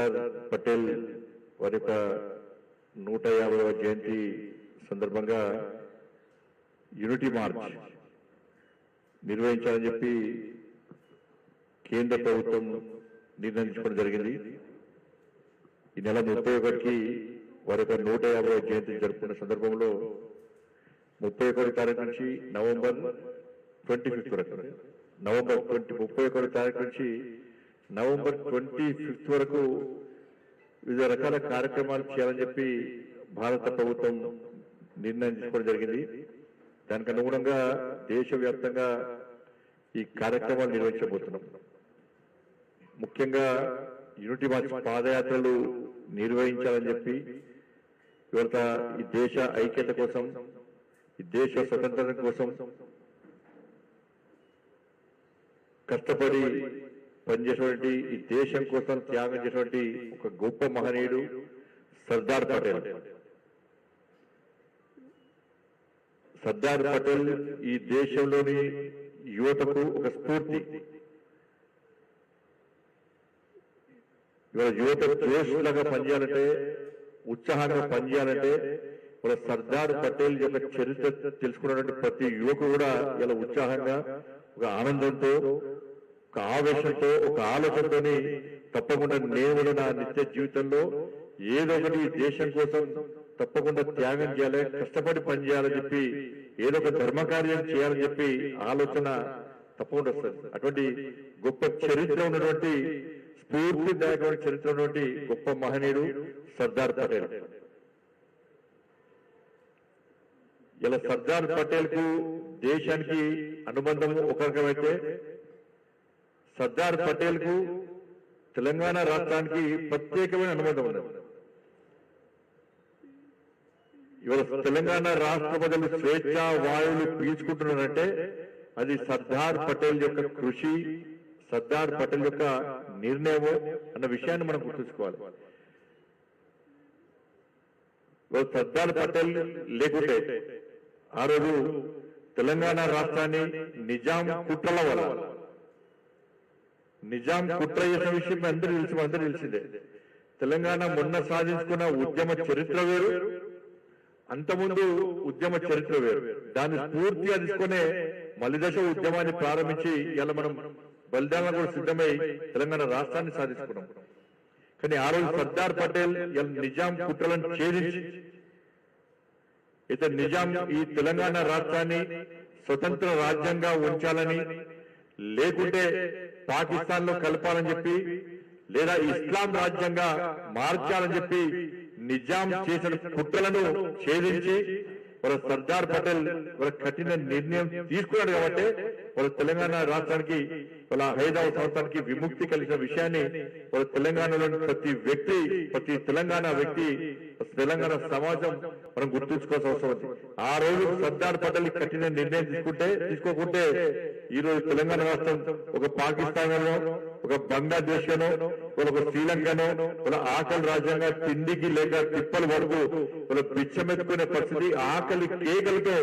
సర్దార్ పటేల్ వారి యొక్క 150వ జయంతి సందర్భంగా యూనిటీ మార్చ్ నిర్వహించాలని చెప్పి కేంద్ర ప్రభుత్వం నిర్ణయించుకోవడం జరిగింది. ఈ నెల 31కి వారి యొక్క 150వ జయంతి జరుపుకున్న సందర్భంలో 31 తారీఖు నుంచి నవంబర్ 25 వరకు, నవంబర్ 31 తారీఖు నుంచి నవంబర్ 25 వరకు వివిధ రకాల కార్యక్రమాలు చేయాలని చెప్పి భారత ప్రభుత్వం నిర్ణయించుకోవడం జరిగింది. దానికి అనుగుణంగా దేశవ్యాప్తంగా ఈ కార్యక్రమాలు నిర్వహించబోతున్నాం. ముఖ్యంగా యూనిటీ మార్చ్ పాదయాత్రలు నిర్వహించాలని చెప్పి ఇవాళ ఈ దేశ ఐక్యత కోసం, ఈ దేశ స్వతంత్రత కోసం కష్టపడి పనిచేసేటువంటి, ఈ దేశం కోసం త్యాగం చేసినటువంటి ఒక గొప్ప మహనీయుడు సర్దార్ పటేల్. సర్దార్ పటేల్ ఈ దేశంలోని యువతకు ఒక స్ఫూర్తి. ఇవాళ యువత జోష్లాగా పనిచేయాలంటే, ఉత్సాహంగా పనిచేయాలంటే ఇవాళ సర్దార్ పటేల్ యొక్క చరిత్ర తెలుసుకున్నటువంటి ప్రతి యువకుడు కూడా ఇలా ఉత్సాహంగా, ఒక ఆనందంతో, ఒక ఆవేశంతో, ఒక ఆలోచనతోని తప్పకుండా నేను నా నిత్య జీవితంలో ఏదో ఒకటి దేశం కోసం తప్పకుండా త్యాగం చేయాలి, కష్టపడి పనిచేయాలని చెప్పి, ఏదో ఒక ధర్మకార్యం చేయాలని చెప్పి ఆలోచన తప్పకుండా వస్తుంది. అటువంటి గొప్ప చరిత్ర ఉన్నటువంటి, స్ఫూర్తిదాయకమైన చరిత్ర ఉన్నటువంటి గొప్ప మహనీయుడు సర్దార్ పటేల్. ఇలా సర్దార్ పటేల్ కు దేశానికి అనుబంధం ఒక రకమైతే, సర్దార్ పటేల్ కు తెలంగాణ రాష్ట్రానికి ప్రత్యేకమైన అనుబంధం ఉన్నది. ఇవాళ తెలంగాణ రాష్ట్ర ప్రజలు స్వేచ్ఛ వాయువులు పీల్చుకుంటున్నారంటే అది సర్దార్ పటేల్ యొక్క కృషి, సర్దార్ పటేల్ యొక్క నిర్ణయం అన్న విషయాన్ని మనం గుర్తుంచుకోవాలి. సర్దార్ పటేల్ లేకుంటే ఆ రోజు తెలంగాణ రాష్ట్రాన్ని నిజాం కుట్రల వల్ల, నిజాం కుట్ర చేసిన విషయం అందరూ తెలిసిందే. తెలంగాణ మొన్న సాధించుకున్న ఉద్యమ చరిత్ర వేరు, అంతకుముందు ఉద్యమ చరిత్ర వేరు. దాన్ని స్ఫూర్తిగా తీసుకునే మలిదశ ఉద్యమాన్ని ప్రారంభించి ఇలా మనం బలిదానాలు కూడా సిద్ధమై తెలంగాణ రాష్ట్రాన్ని సాధించుకున్నాం. కానీ ఆ రోజు సర్దార్ పటేల్ నిజాం కుట్రలను ఛేదించి, ఇతను నిజాం ఈ తెలంగాణ రాష్ట్రాన్ని స్వతంత్ర రాజ్యంగా ఉంచాలని, లేకుంటే పాకిస్తాన్ లో కలపాలని చెప్పి, లేదా ఇస్లాం రాజ్యంగా మార్చాలని చెప్పి నిజాం చేసిన కుట్రలను ఛేదించి వాళ్ళ సర్దార్ పటేల్ వాళ్ళ కఠిన నిర్ణయం తీసుకున్నాడు. కాబట్టి వాళ్ళ తెలంగాణ రాష్ట్రానికి, వాళ్ళ హైదరాబాద్ సంస్థానికి విముక్తి కలిగిన విషయాన్ని వాళ్ళ తెలంగాణలోని ప్రతి వ్యక్తి, ప్రతి తెలంగాణ వ్యక్తి, తెలంగాణ సమాజం మనం గుర్తుంచుకోవాల్సిన అవసరం ఉంది. ఆ రోజు సర్దార్ పటేల్ కఠిన నిర్ణయం తీసుకోకుంటే ఈ రోజు తెలంగాణ రాష్ట్రం ఒక పాకిస్తాన్ లో, ఒక బంగ్లాదేశ్ లోనో, ఒక శ్రీలంకనో, వాళ్ళ ఆకలి రాజ్యంగా తిండికి లేక తిప్పలు పడుతూ వాళ్ళ బిచ్చమెత్తుకునే పరిస్థితి, ఆకలి కేకలతో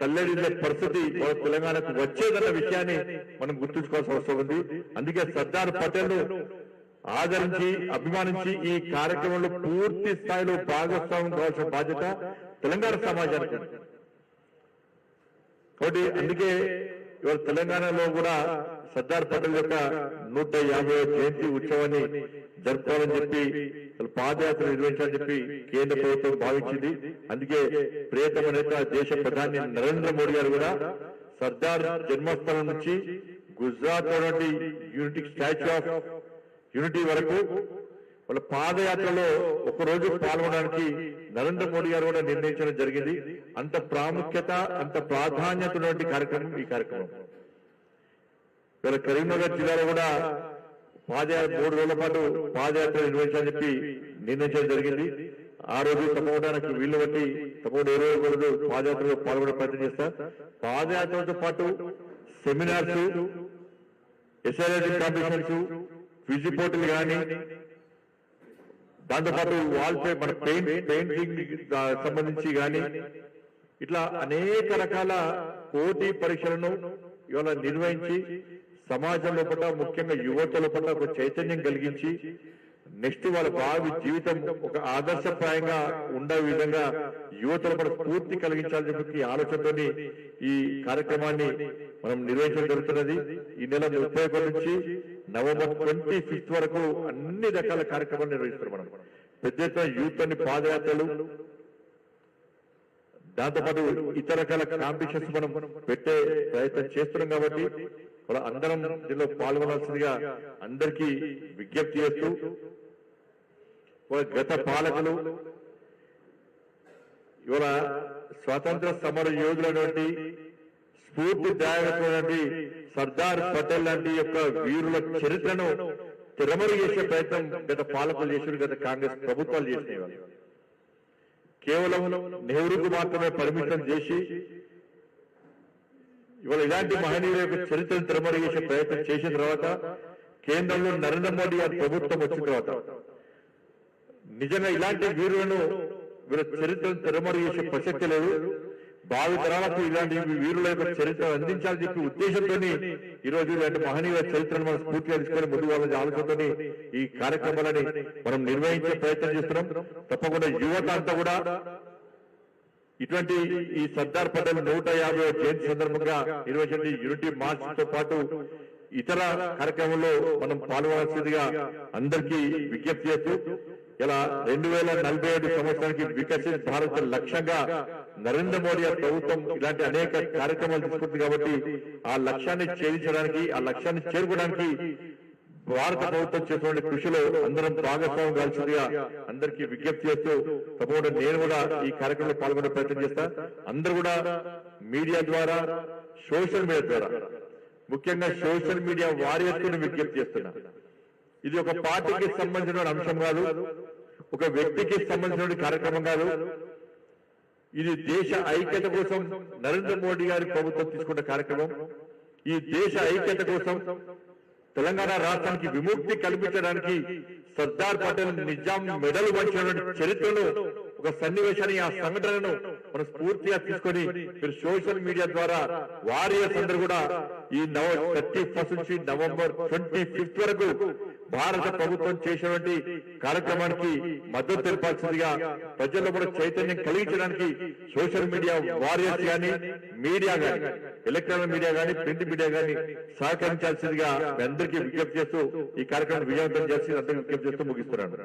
తల్లడిల్లే పరిస్థితి వాళ్ళ తెలంగాణకు వచ్చేదన్న విషయాన్ని మనం గుర్తుంచుకోవాల్సిన అవసరం ఉంది. అందుకే సర్దార్ పటేల్ ఆదరించి, అభిమానించి ఈ కార్యక్రమంలో పూర్తి స్థాయిలో భాగస్వామ్యం కావాల్సిన బాధ్యత తెలంగాణ సమాజానికి. కాబట్టి అందుకే ఇవాళ తెలంగాణలో కూడా సర్దార్ పటేల్ యొక్క 150వ జయంతి ఉత్సవాన్ని జరుపుకోవాలని చెప్పి పాదయాత్ర నిర్వహించాలని చెప్పి కేంద్ర ప్రభుత్వం భావించింది. అందుకే ప్రియతమ నేత దేశ ప్రధాని నరేంద్ర మోడీ గారు కూడా సర్దార్ జన్మస్థలం నుంచి గుజరాత్ లోని యూనిటీ స్టాచ్యూ ఆఫ్ యూనిటీ వరకు వాళ్ళ పాదయాత్రలో ఒకరోజు పాల్గొనడానికి నరేంద్ర మోడీ గారు కూడా నిర్ణయించడం జరిగింది. అంత ప్రాముఖ్యత, అంత ప్రాధాన్యత ఉన్నటువంటి కార్యక్రమం ఈ కార్యక్రమం. ఇవాళ కరీంనగర్ జిల్లాలో కూడా 3 రోజుల పాటు పాదయాత్ర నిర్వహించాలని చెప్పి నిర్ణయించడం జరిగింది. ఆ రోజు తప్పకుండా నాకు వీళ్ళు బట్టి తప్పకుండా 20 రోజు పాదయాత్రలో పాల్గొనే ప్రయత్నం చేస్తా. పాదయాత్రతో పాటు సెమినార్స్, ఎస్ఐఆర్టీ కాంపిటీషన్స్, క్విజ్ పోటీలు కానీ, దాంతోపాటు వాల్ పేపర్ పెయింటింగ్ సంబంధించి కానీ ఇట్లా అనేక రకాల పోటీ పరీక్షలను ఇవాళ నిర్వహించి సమాజంలో పట్ల, ముఖ్యంగా యువతల పట్ల ఒక చైతన్యం కలిగించి నెక్స్ట్ వాళ్ళ భావి జీవితం ఒక ఆదర్శప్రాయంగా ఉండే విధంగా యువతలో కూడా స్ఫూర్తి కలిగించాలని చెప్పి ఆలోచనతోని ఈ కార్యక్రమాన్ని మనం నిర్వహించడం జరుగుతున్నది. ఈ నెల 31 నుంచి నవంబర్ 25 వరకు అన్ని రకాల కార్యక్రమాలు నిర్వహిస్తున్నాం. మనం పెద్ద ఎత్తున యూత్ అని పాదయాత్రలు, దాంతోపాటు ఇతర రకాల కాంపిటీషన్స్ మనం పెట్టే ప్రయత్నం చేస్తున్నాం. కాబట్టి వాళ్ళ అందరం దీనిలో పాల్గొనాల్సిందిగా అందరికీ విజ్ఞప్తి చేస్తూ, గత పాలకులు ఇవాళ స్వాతంత్ర సమర యోధులైనటువంటి స్ఫూర్తిదాయకమైనటువంటి సర్దార్ పటేల్ లాంటి యొక్క వీరుల చరిత్రను తిరమరు చేసే ప్రయత్నం గత పాలకులు చేసిన, గత కాంగ్రెస్ ప్రభుత్వాలు చేసినవి. కేవలం నెహ్రూకు మాత్రమే పరిమితం చేసి ఇవాళ ఇలాంటి మహనీయుల యొక్క చరిత్రను తిరమరు చేసే ప్రయత్నం చేసిన తర్వాత కేంద్రంలో నరేంద్ర మోడీ గారి ప్రభుత్వం వచ్చిన తర్వాత నిజంగా ఇలాంటి వీరులను వీళ్ళ చరిత్రను తిరమరు చేసే ప్రసక్తి లేదు. భావి తరాలకు ఇలాంటి వీరుల యొక్క చరిత్ర అందించాలని చెప్పి ఉద్దేశంతో ఈ రోజు ఇలాంటి మహనీయుల చరిత్రను మనం స్ఫూర్తిగా తీసుకొని ముందుకు వాళ్ళని ఆలోచనతో ఈ కార్యక్రమాలని మనం నిర్వహించే ప్రయత్నం చేస్తున్నాం. తప్పకుండా యువత అంతా కూడా ఇటువంటి ఈ సర్దార్ పటేల్ 150వ జయంతి సందర్భంగా నిర్వహించే యూనిటీ మార్చ్ తో పాటు ఇతర కార్యక్రమంలో మనం పాల్గొనాల్సిందిగా అందరికీ విజ్ఞప్తి చేస్తూ, ఇలా 2047 సంవత్సరానికి వికసిత్ భారత్ లక్ష్యంగా నరేంద్ర మోడీ ప్రభుత్వం ఇలాంటి అనేక కార్యక్రమాలు తీసుకుంటుంది. కాబట్టి ఆ లక్ష్యాన్ని ఛేదించడానికి, ఆ లక్ష్యాన్ని చేరుకోవడానికి భారత ప్రభుత్వం చేసినటువంటి కృషిలో అందరం భాగస్వామ్యం కావాల్సిందిగా అందరికీ విజ్ఞప్తి చేస్తూ, తప్పకుండా నేను కూడా ఈ కార్యక్రమంలో పాల్గొనే ప్రయత్నం చేస్తా. అందరూ కూడా మీడియా ద్వారా, సోషల్ మీడియా ద్వారా, ముఖ్యంగా సోషల్ మీడియా వారియర్స్ని విజ్ఞప్తి చేస్తున్నా. ఇది ఒక పార్టీకి సంబంధించిన అంశం కాదు, ఒక వ్యక్తికి సంబంధించిన కార్యక్రమం కాదు. ఇది దేశ ఐక్యత కోసం నరేంద్ర మోడీ గారి ప్రభుత్వం తీసుకున్న కార్యక్రమం. ఈ దేశ ఐక్యత కోసం తెలంగాణ రాష్ట్రానికి విముక్తి కల్పించడానికి సర్దార్ పటేల్ నిజాం మెడల్ వంచినటువంటి చరిత్రను, ఒక సన్నివేశాన్ని, ఆ సంఘటనను మనం స్ఫూర్తిగా తీసుకొని మీరు సోషల్ మీడియా ద్వారా వారియర్స్ అందరూ కూడా ఈ 31 నుంచి నవంబర్ 25 వరకు భారత ప్రభుత్వం చేసినటువంటి కార్యక్రమానికి మద్దతు తెలపాల్సిందిగా, ప్రజల్లో కూడా చైతన్యం కలిగించడానికి సోషల్ మీడియా వారియర్స్ గాని, మీడియా గాని, ఎలక్ట్రానిక్ మీడియా గాని, ప్రింట్ మీడియా గాని సహకరించాల్సిందిగా మీ అందరికీ విజ్ఞప్తి చేస్తూ ఈ కార్యక్రమాన్ని విజయవంతం చేసి అందరికీ విజ్ఞప్తి చేస్తూ ముగిస్తున్నాను.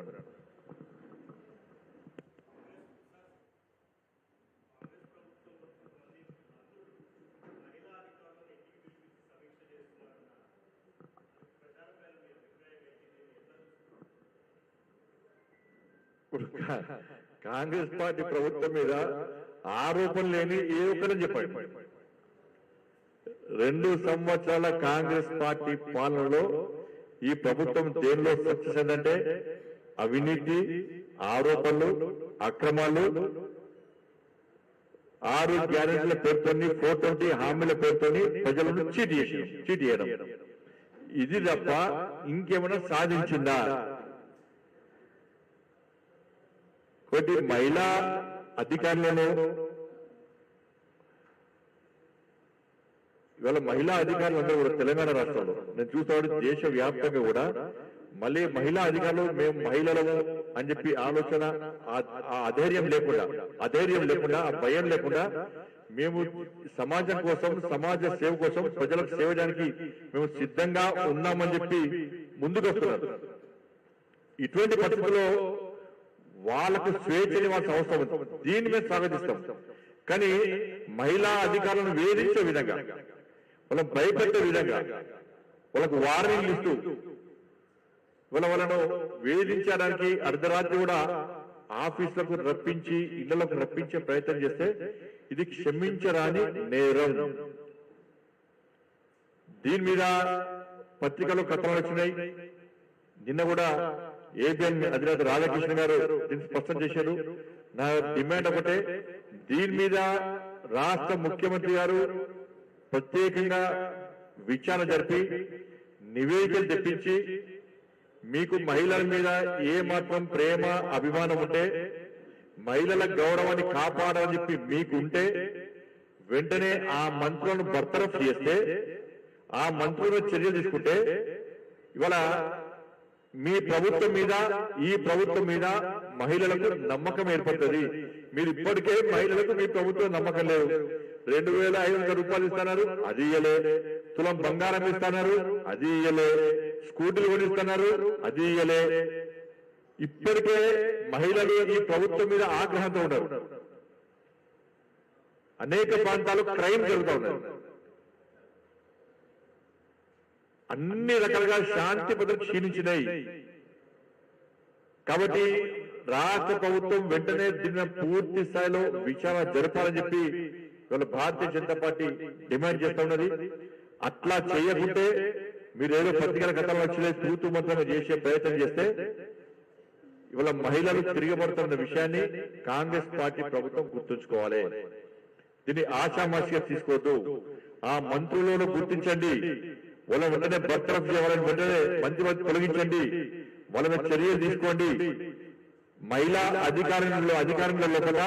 కాంగ్రెస్ పార్టీ ప్రభుత్వం మీద ఆరోపణ లేని ఏ ఒక్కరని చెప్పండి. 2 సంవత్సరాల కాంగ్రెస్ పార్టీ పాలనలో ఈ ప్రభుత్వం దేనిలో సక్సెస్ అయిందంటే అవినీతి, ఆరోపణలు, అక్రమాలు, 6 గ్యారెంటీల పేరుతోని, 420 హామీల పేరుతోని ప్రజలను చీట్ చేయడం. ఇది తప్ప ఇంకేమైనా సాధించిందా? ఒకటి, మహిళా అధికారులను, ఇవాళ మహిళా అధికారులు అందరూ కూడా తెలంగాణ రాష్ట్రంలో నేను చూస్తాడు, దేశ వ్యాప్తంగా కూడా మళ్ళీ మహిళా అధికారులు మేము మహిళలము అని చెప్పి ఆలోచన, అధైర్యం లేకుండా, ఆ భయం లేకుండా మేము సమాజం కోసం, సమాజ సేవ కోసం, ప్రజలకు సేవ చేయడానికి మేము సిద్ధంగా ఉన్నామని చెప్పి ముందుకు వస్తున్నారు. ఇటువంటి పరిస్థితుల్లో వాళ్ళకు స్వేచ్ఛని వాళ్ళకి అవసరం ఉంది, దీన్ని మేము స్వాగతిస్తాం. కానీ మహిళా అధికారులను వేధించే విధంగా, వాళ్ళని భయపెట్టే విధంగా, వాళ్ళకు వార్నింగ్లు ఇస్తూ వాళ్ళను వేధించడానికి అర్ధరాత్రి కూడా ఆఫీసులకు రప్పించి, ఇళ్లకు రప్పించే ప్రయత్నం చేస్తే ఇది క్షమించరాని నేరం. దీని మీద పత్రికలో కథనాలు వచ్చినాయి. నిన్న కూడా ఏబిఎన్ అధినేత రాధాకృష్ణ గారు దీన్ని స్పష్టం చేశారు. నా డిమాండ్ ఒకటే, దీని మీద రాష్ట్ర ముఖ్యమంత్రి గారు ప్రత్యేకంగా విచారణ జరిపి నివేదికలు తెప్పించి, మీకు మహిళల మీద ఏ మాత్రం ప్రేమ, అభిమానం ఉంటే, మహిళల గౌరవాన్ని కాపాడాలని చెప్పి మీకు ఉంటే, వెంటనే ఆ మంత్రులను బర్తరఫ్ చేస్తే, ఆ మంత్రులను చర్యలు తీసుకుంటే, ఇవాళ మీ ప్రభుత్వం మీద ఈ ప్రభుత్వం మీద మహిళలకు నమ్మకం ఏర్పడుతుంది. మీరు ఇప్పటికే మహిళలకు మీ ప్రభుత్వం నమ్మకం లేదు. 2,500 రూపాయలు ఇస్తున్నారు, అది ఇయ్యలే. తులం బంగారం ఇస్తున్నారు, అది ఇయ్యలే. స్కూటీలు కొనిస్తున్నారు, అది ఇయ్యలే. ఇప్పటికే మహిళలు ఈ ప్రభుత్వం మీద ఆగ్రహంతో ఉన్నారు. అనేక ప్రాంతాలు క్రైమ్ జరుగుతూ ఉన్నారు. అన్ని రకాలుగా శాంతి భద్రత క్షీణించినాయి. కాబట్టి రాష్ట్ర ప్రభుత్వం వెంటనే దీని పూర్తి స్థాయిలో విచారణ జరపాలని చెప్పి ఇవాళ భారతీయ జనతా పార్టీ డిమాండ్ చేస్తా ఉన్నది. అట్లా చేయకుంటే మీరు ఏదో పత్రికల గతంలో వచ్చే తూతు మంత్రంగా చేసే ప్రయత్నం చేస్తే ఇవాళ మహిళలు తిరగబడుతున్న విషయాన్ని కాంగ్రెస్ పార్టీ ప్రభుత్వం గుర్తుంచుకోవాలి. దీన్ని ఆషామాషిగా తీసుకోవద్దు. ఆ మంత్రులను గుర్తించండి. వాళ్ళ వెంటనే బర్తరఫ్ చేయాలని వెంటనే మంచి తొలగించండి. వాళ్ళ మీద చర్యలు తీసుకోండి. మహిళా అధికారంలో కదా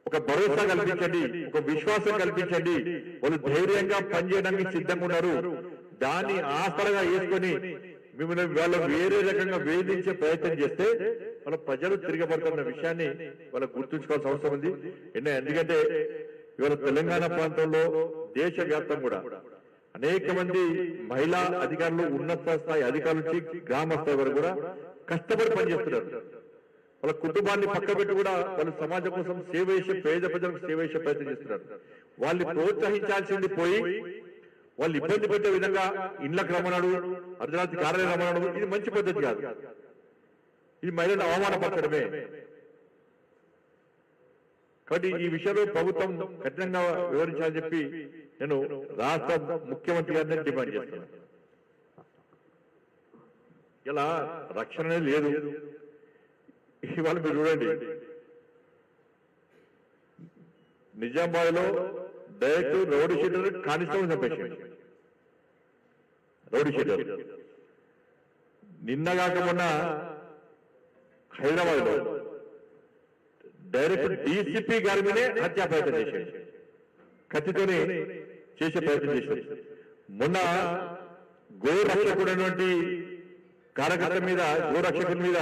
ఒక భరోసా కల్పించండి, ఒక విశ్వాసం కల్పించండి. వాళ్ళు ధైర్యంగా పనిచేయడానికి సిద్ధంగా ఉన్నారు. దాన్ని ఆసరగా వేసుకొని మిమ్మల్ని వాళ్ళు వేరే రకంగా వేధించే ప్రయత్నం చేస్తే వాళ్ళ ప్రజలు తిరగబడుతున్న విషయాన్ని వాళ్ళకు గుర్తుంచుకోవాల్సిన అవసరం ఉంది. ఎందుకంటే ఇవాళ తెలంగాణ ప్రాంతంలో దేశవ్యాప్తం కూడా అనేక మంది మహిళా అధికారులు, ఉన్నత స్థాయి అధికారుల నుంచి గ్రామ స్థాయి వరకు కూడా కష్టపడి పనిచేస్తున్నారు. వాళ్ళ కుటుంబాన్ని పక్కబెట్టి కూడా వాళ్ళు సమాజం కోసం సేవ చేసే, పేద ప్రజలకు సేవ చేసే ప్రయత్నం చేస్తున్నారు. వాళ్ళని ప్రోత్సహించాల్సింది పోయి వాళ్ళు ఇబ్బంది పెట్టే విధంగా ఇండ్లకు రమ్మన్నాడు, అర్ధరాత్రి కార్యాలయం రమ్మన్నాడు. ఇది మంచి పద్ధతి కాదు. ఇది మహిళలను అవమానపరచడమే. కాబట్టి ఈ విషయంలో ప్రభుత్వం కఠినంగా వివరించాలని చెప్పి నేను రాష్ట్ర ముఖ్యమంత్రి గారిని డిమాండ్ చేస్తున్నాను. ఇలా రక్షణ లేదు. ఇవాళ మీరు చూడండి, నిజామాబాద్ లో డైరెక్ట్ రౌడీ షీటర్ కానిస్టేబుల్ చంపేసింది. రౌడీ షీటర్ నిన్నగాక మొన్న హైదరాబాద్ లో డైరెక్ట్ డీసీపీ గారి మీదే హత్యా ప్రయత్నం చేశాడు. కత్తితోనే చేసే ప్రయత్నం చేశాడు. మొన్న గోరక్షకుడైనటువంటి కార్యకర్త మీద, గోరక్షకుడి మీద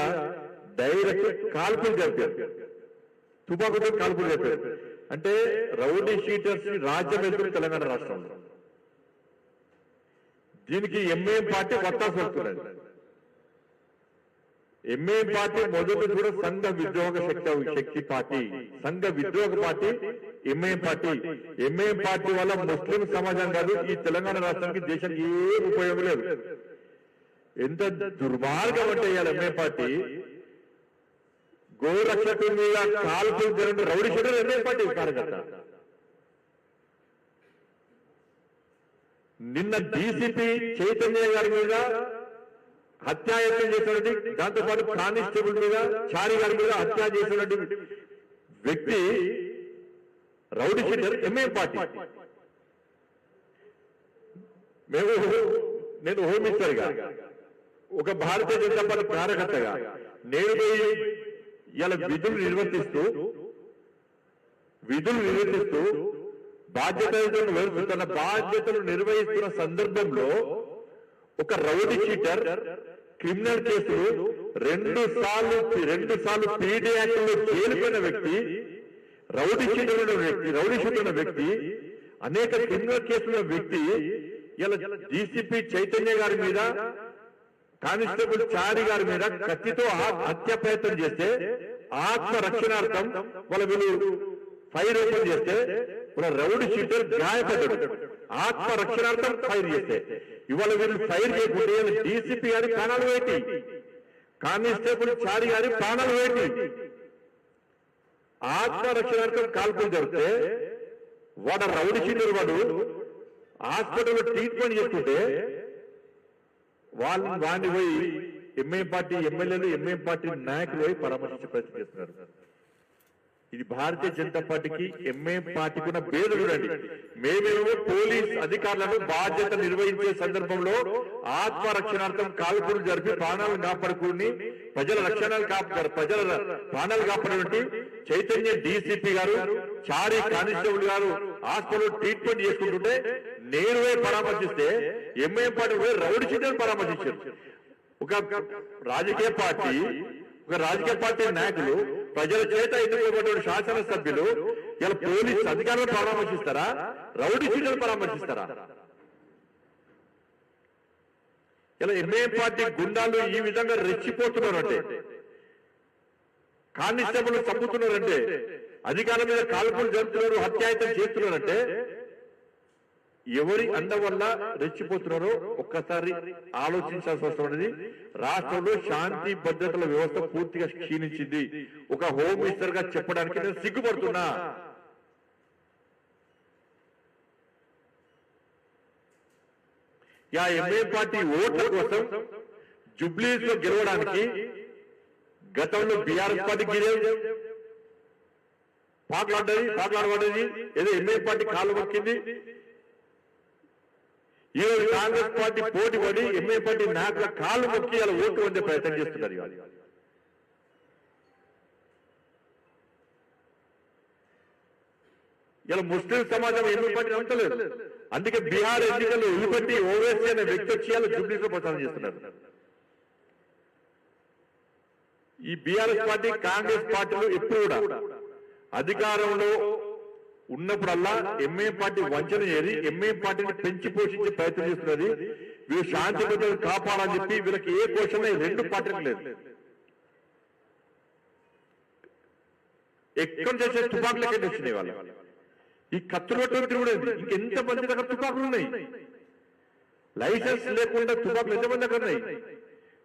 డైరెక్ట్ కాల్పులు జరిపారు. తుపాకుతో కాల్పులు జరిపారు. అంటే రౌడీ షీటర్స్ రాజ్యం వెళ్తుంది తెలంగాణ రాష్ట్రంలో. దీనికి ఎంఐఎం పార్టీ వత్తాసు వస్తున్నది. ఎంఐఎం పార్టీ మొదటి కూడా సంఘ విద్రోహ శక్తి పార్టీ, సంఘ విద్రోహ party MIM party. MIM party వల్ల ముస్లిం సమాజం కాదు, ఈ తెలంగాణ రాష్ట్రానికి, దేశానికి ఏం ఉపయోగం లేదు. ఎంత దుర్మార్గం అంటే ఇవాళ ఎంఐఎం పార్టీ గోరక్షకుల మీద కాల్పులు జరిగిన రౌడీ షీటర్ ఎంఐఎం పార్టీ కార్యకర్త. నిన్న డీసీపీ చైతన్య గారి మీద హత్యాయత్నం చేసినటువంటి, దాంతోపాటు కానిస్టేబుల్ మీద, చారి గారి మీద హత్య చేసినటువంటి వ్యక్తి రౌడీ షీటర్ ఎంఐఎం పార్టీ. నేను హోమ్ మినిస్టర్గా, ఒక భారతీయ జనతా పార్టీ కార్యకర్తగా నేను ఇలా విధులు నిర్వర్తిస్తూ బాధ్యతలు నిర్వహిస్తున్న సందర్భంలో ఒక రౌడీ షీటర్ క్రిమినల్ కేసులు రెండు సార్లు పీడీ యాక్ట్ లో చేరిపోయిన వ్యక్తి, రౌడీ షీటర్ వ్యక్తి, అనేక క్రిమినల్ కేసుల వ్యక్తి ఇలా డీసీపీ చైతన్య గారి మీద, కానిస్టేబుల్ చారి గారి మీద కత్తితో హత్య ప్రయత్నం చేస్తే ఆత్మరక్షణార్థం వీళ్ళు ఫైర్ ఓపెన్ చేస్తే వాళ్ళ రౌడీ షీటర్ గాయపడ్డాడు. ఆత్మరక్షణార్థం ఫైర్ చేస్తే ఇవాళ వీళ్ళు ఫైర్ చేయకుంటే డీసీపీ గారి ప్రాణాలు వేటి, కానిస్టేబుల్ చారి గారి ప్రాణాలు వేటి. ఆత్మరక్షణార్థం కాల్పులు జరిగితే వాడు రౌడీ షీటర్ వాడు హాస్పిటల్లో ట్రీట్మెంట్ చేసుకుంటే వాడిని పోయి ఎంఐఎం పార్టీ ఎమ్మెల్యేలు, ఎంఐఎం పార్టీ నాయకులు పోయి పరామర్శించే ప్రయత్నం చేస్తున్నారు. ఇది భారతీయ జనతా పార్టీకి ఎంఐఎం పార్టీకి ఉన్న భేదం చూడండి. మేమేమో పోలీస్ అధికారులను బాధ్యత నిర్వహించే సందర్భంలో ఆత్మరక్షణార్థం కాల్పులు జరిపి ప్రాణాలను కాపాడుకుని ప్రజల ప్రాణాలు కాపాడినటువంటి చైతన్య డీసీపీ గారు, చారి కానిస్టేబుల్ గారు హాస్పిటల్ ట్రీట్మెంట్ చేసుకుంటుంటే నేను పరామర్శిస్తే ఎంఐఎం పార్టీ రౌడీ షీటర్ పరామర్శించారు. ఒక రాజకీయ పార్టీ నాయకులు ప్రజల చేత ఎన్నుకోబడిన శాసనసభ్యులు ఇలా పోలీసు అధికారులను పరామర్శిస్తారా, రౌడీ షీటర్లు పరామర్శిస్తారా? ఇలా ఎంఐఎం పార్టీ గుండాలు ఈ విధంగా రెచ్చిపోతున్నారంటే, కానిస్టేబుల్ చంపుతున్నారంటే, అధికారుల మీద కాల్పులు జరుపుతున్నారు, హత్యాయత్నం చేస్తున్నారంటే ఎవరి అండ వల్ల రెచ్చిపోతున్నారో ఒక్కసారి ఆలోచించాల్సి వస్తున్నది. రాష్ట్రంలో శాంతి భద్రతల వ్యవస్థ పూర్తిగా క్షీణించింది. ఒక హోమ్ మినిస్టర్ గా చెప్పడానికి నేను సిగ్గుపడుతున్నా. ఎంఐఎం పార్టీ ఓట్ల కోసం జుబ్లీస్ లో గెలవడానికి గతంలో బీఆర్ఎస్ పార్టీ పాటలాడబడ్డది, ఏదో ఎంఐఎం పార్టీ కాలు మొక్కింది. ఈ రోజు కాంగ్రెస్ పార్టీ పోటీ పడి ఎంఐఎం పార్టీ నాయకుల కాలు మొక్కి అలా ఓటు పొందే ప్రయత్నం చేస్తున్నారు. ఇలా ముస్లిం సమాజం ఎంఐఎం పార్టీ నమ్మలేదు. అందుకే బీహార్ ఎన్నికల్లో ఉలిపెట్టి ఓవైసీ అనే వ్యక్తి వచ్చి అలా జుబ్లీస్ లో ప్రచారం చేస్తున్నారు. ఈ బీఆర్ఎస్ పార్టీ కాంగ్రెస్ పార్టీలు ఎప్పుడు కూడా అధికారంలో ఉన్నప్పుడల్లా ఎంఐఎం పార్టీ వంచన చేసి ఎంఐఎం పార్టీని పెంచి పోషించే ప్రయత్నం చేస్తున్నది. వీళ్ళు శాంతి భద్రతలు కాపాడాలని చెప్పి వీళ్ళకి ఏ క్వశ్చన్ రెండు పార్టీలకు లేదు. ఎక్కడ చేసే తుపాకులకే వచ్చినాయి వాళ్ళు. ఈ కత్తులు కూడా ఇంకెంత మంది దగ్గర తుపాకులు ఉన్నాయి. లైసెన్స్ లేకుండా తుపాకులు ఎంతమంది దగ్గర ఉన్నాయి?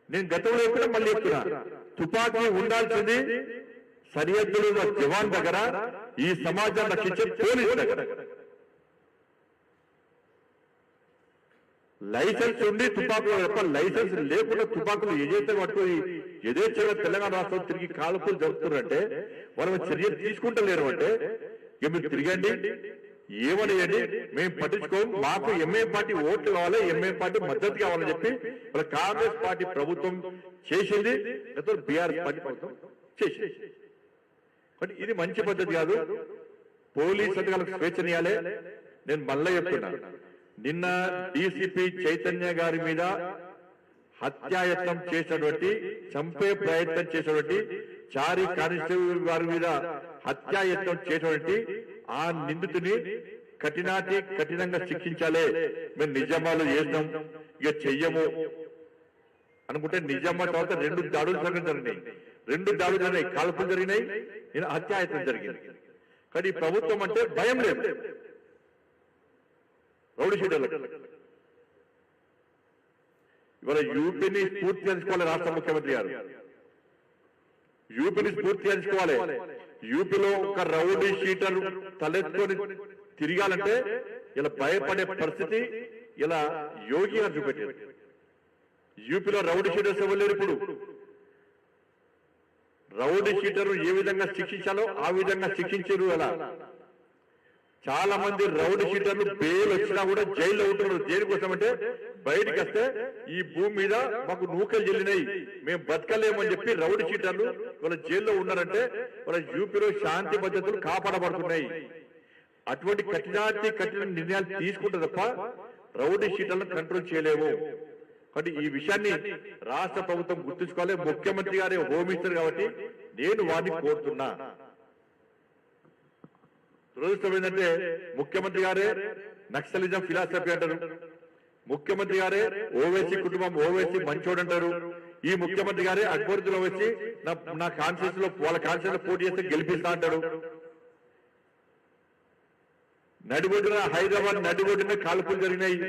నేను గతంలో ఎప్పుడో మళ్ళీ చెప్తున్నా, తుపాకీ ఉండాల్సింది సరిహద్దులు జవాన్ దగ్గర, ఈ సమాజాన్ని రక్షించే పోలీసు దగ్గర. లైసెన్స్ ఉండి తుపాకులు తప్ప లైసెన్స్ లేకుండా తుపాకులు ఏదైతే పట్టుకుని యథేచ్ఛగా తెలంగాణ రాష్ట్రం తిరిగి కాల్పులు జరుపుతున్నారంటే వాళ్ళు చర్య తీసుకుంటలేరు. అంటే ఇక మీరు తిరగండి, ఏమనేయండి, మేము పట్టించుకోం, మాకు ఎంఐఎం పార్టీ ఓట్లు కావాలి, ఎంఐఎం పార్టీ మద్దతు కావాలని చెప్పి వాళ్ళ కాంగ్రెస్ పార్టీ ప్రభుత్వం చేసింది, బీఆర్ఎస్ పార్టీ ప్రభుత్వం చేసింది. బట్ ఇది మంచి పద్ధతి కాదు. పోలీస్ అధికారులకు స్వేచ్ఛనియాలే. నేను మళ్ళీ చెప్తున్నా, నిన్న డీసీపీ చైతన్య గారి మీద హత్యాయత్నం చేసినటువంటి, చంపే ప్రయత్నం చేసినటువంటి, చారి కానిస్టేబుల్ గారి మీద హత్యాయత్నం చేసినటువంటి ఆ నిందితుని కఠినంగా శిక్షించాలి. మేము నిజామాలు చేసినాం, ఇక చెయ్యము అనుకుంటే నిజామా తర్వాత 2 దాడులు జరిగినాయి, కాల్పులు జరిగినాయి, హత్యాయత్నం జరిగింది. కానీ ఈ ప్రభుత్వం అంటే భయం లేదు రౌడీ షీటర్లకు. ఇవాళ యూపీని స్ఫూర్తి తెలుసుకోవాలి రాష్ట్ర ముఖ్యమంత్రి గారు. యూపీని స్ఫూర్తి తెలుసుకోవాలి. యూపీలో ఒక రౌడీ షీటర్ తలెత్తుకొని తిరగాలంటే ఇలా భయపడే పరిస్థితి ఇలా యోగి గారు చూపెట్టారు. యూపీలో రౌడీ షీటర్స్ ఇవ్వలేరు. ఇప్పుడు రౌడీ షీటర్ ఏ విధంగా శిక్షించాలో ఆ విధంగా శిక్షించారు. అలా చాలా మంది రౌడీ షీటర్లు బెయిల్ వచ్చినా కూడా జైల్లో ఉంటున్నారు. దేనికోసం అంటే బయటకు వస్తే ఈ భూమి మీద మాకు నూకలు చెల్లినాయి, మేము బతకలేమని చెప్పి రౌడీ షీటర్లు వాళ్ళ జైల్లో ఉన్నారంటే వాళ్ళ యూపీలో శాంతి భద్రతలు కాపాడబడుతున్నాయి. అటువంటి కఠిన నిర్ణయాలు తీసుకుంటే తప్ప రౌడీ షీటర్లను కంట్రోల్ చేయలేము. కాబట్టి ఈ విషయాన్ని రాష్ట్ర ప్రభుత్వం గుర్తుంచుకోవాలి. ముఖ్యమంత్రి గారే హోమ్ మినిస్టర్ కాబట్టి నేను వారిని కోరుతున్నా. దురదృష్టం ఏంటంటే ముఖ్యమంత్రి గారే నక్సలిజం ఫిలాసఫీ అంటారు, ముఖ్యమంత్రి గారే ఓవైసీ కుటుంబం ఓవైసీ మంచోడు అంటారు. ఈ ముఖ్యమంత్రి గారే అక్బరుద్దులో వచ్చి నా కాన్స్టిట్యూన్స్ లో వాళ్ళ కాన్స్టిట్యూన్స్ లో పోటీ చేస్తే గెలిపిస్తా అంటాడు. హైదరాబాద్ నడిబొడ్డున కాల్పులు జరిగినాయి.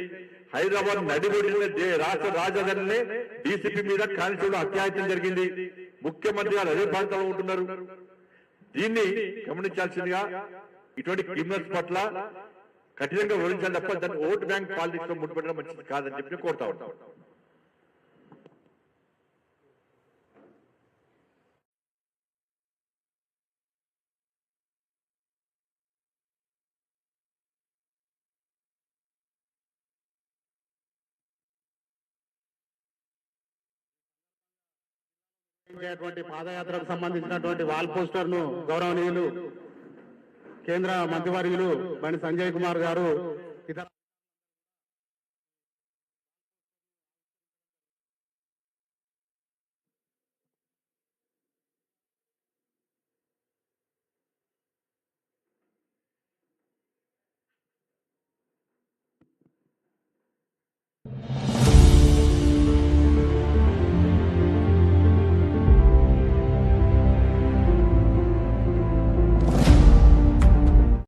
హైదరాబాద్ నడిబొడ్డున రాష్ట్ర రాజధానినే డీసీపీ మీద కానిస్టేబుల్ హత్యాయత్నం జరిగింది. ముఖ్యమంత్రి గారు అదే ప్రాంతంలో ఉంటున్నారు. దీన్ని గమనించాల్సిందిగా ఇటువంటి క్రిమినల్స్ పట్ల కఠినంగా వివరించాలి తప్ప దాన్ని ఓట్ బ్యాంక్ పాలిటిక్స్ లో ముట్టుపెట్టడం మంచిది కాదని చెప్పి కోరుతా ఉంటాం. పాదయాత్రకు సంబంధించినటువంటి వాల్ పోస్టర్ ను గౌరవనీయులు కేంద్ర మంత్రివర్యులు బండి సంజయ్ కుమార్ గారు ఇతర